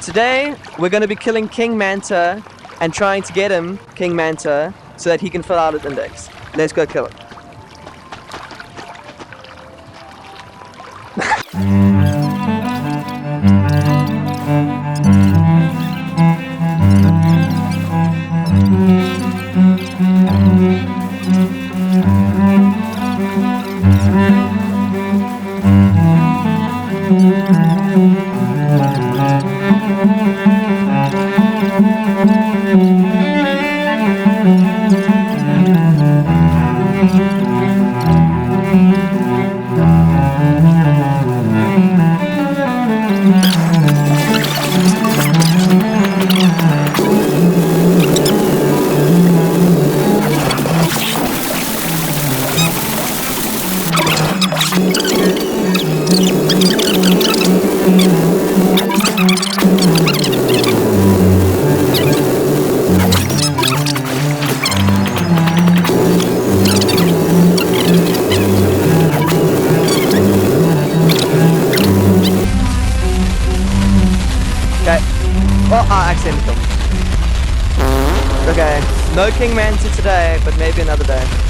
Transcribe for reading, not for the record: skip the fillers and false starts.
Today, we're going to be killing King Manta and trying to get him, King Manta, so that he can fill out his index. Let's go kill him. Okay. Oh, I accidentally killed him. Okay. No King Manta today, but maybe another day.